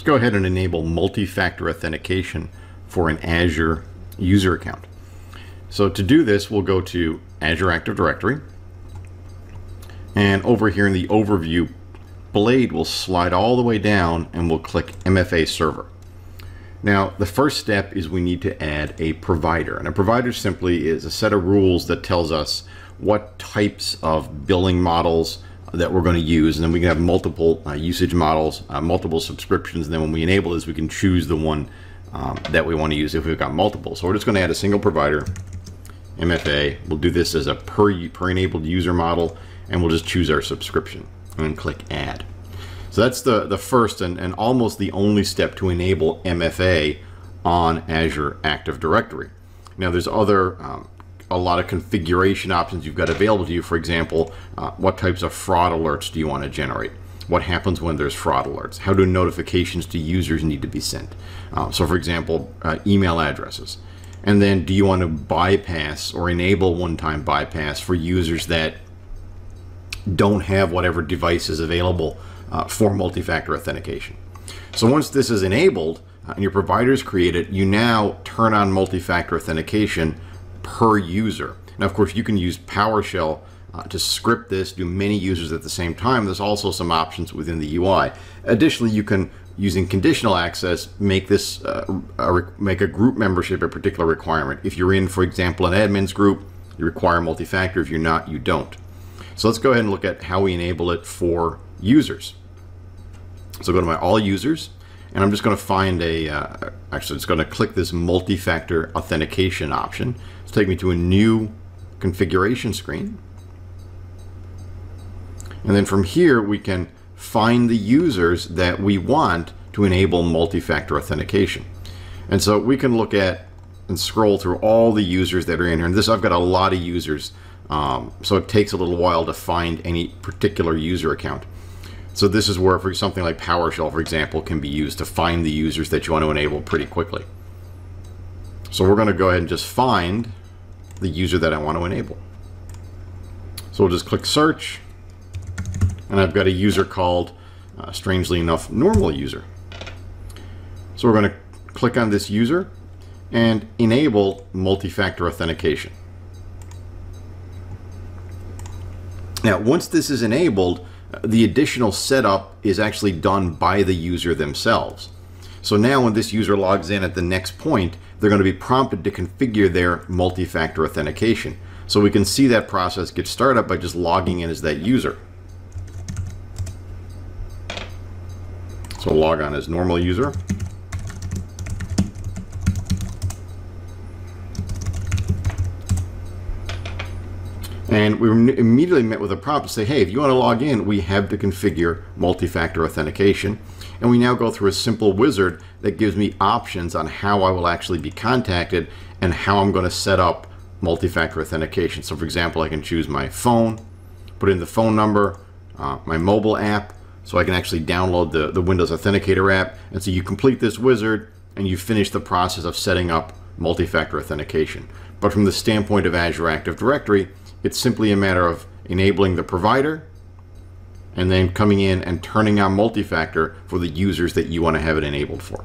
Let's go ahead and enable multi-factor authentication for an Azure user account. So to do this, we'll go to Azure Active Directory, and over here in the overview blade, we'll slide all the way down and we'll click MFA server. Now, the first step is we need to add a provider, and a provider simply is a set of rules that tells us what types of billing models that we're going to use, and then we can have multiple usage models, multiple subscriptions, and then when we enable this, we can choose the one that we want to use if we've got multiple. So we're just going to add a single provider, MFA. We'll do this as a per enabled user model, and we'll just choose our subscription and then click add. So that's the first and almost the only step to enable MFA on Azure Active Directory. Now there's other a lot of configuration options you've got available to you. For example, what types of fraud alerts do you want to generate? What happens when there's fraud alerts? How do notifications to users need to be sent? So for example, email addresses. And then do you want to bypass or enable one-time bypass for users that don't have whatever device is available for multi-factor authentication? So once this is enabled and your provider is created, you now turn on multi-factor authentication per user. Now, of course, you can use PowerShell to script this, do many users at the same time. There's also some options within the UI. Additionally, you can, using conditional access, make this make a group membership a particular requirement. If you're in, for example, an admins group, you require multi-factor. If you're not, you don't. So let's go ahead and look at how we enable it for users. So go to my all users, and I'm just going to find actually it's going to click this multi-factor authentication option. It's take me to a new configuration screen. And then from here, we can find the users that we want to enable multi-factor authentication. And so we can look at and scroll through all the users that are in here. And this, I've got a lot of users, so it takes a little while to find any particular user account. So this is where, for something like PowerShell, for example, can be used to find the users that you want to enable pretty quickly. So we're going to go ahead and just find the user that I want to enable. So we'll just click search, and I've got a user called, strangely enough, normal user. So we're going to click on this user and enable multi-factor authentication. Now, once this is enabled, the additional setup is actually done by the user themselves. So now when this user logs in at the next point, they're going to be prompted to configure their multi-factor authentication. So we can see that process get started by just logging in as that user. So log on as normal user. And we were immediately met with a prompt to say, hey, if you want to log in, we have to configure multi-factor authentication. And we now go through a simple wizard that gives me options on how I will actually be contacted and how I'm going to set up multi-factor authentication. So for example, I can choose my phone, put in the phone number, my mobile app, so I can actually download the Windows Authenticator app. And so you complete this wizard and you finish the process of setting up multi-factor authentication. But from the standpoint of Azure Active Directory, it's simply a matter of enabling the provider and then coming in and turning on multi-factor for the users that you want to have it enabled for.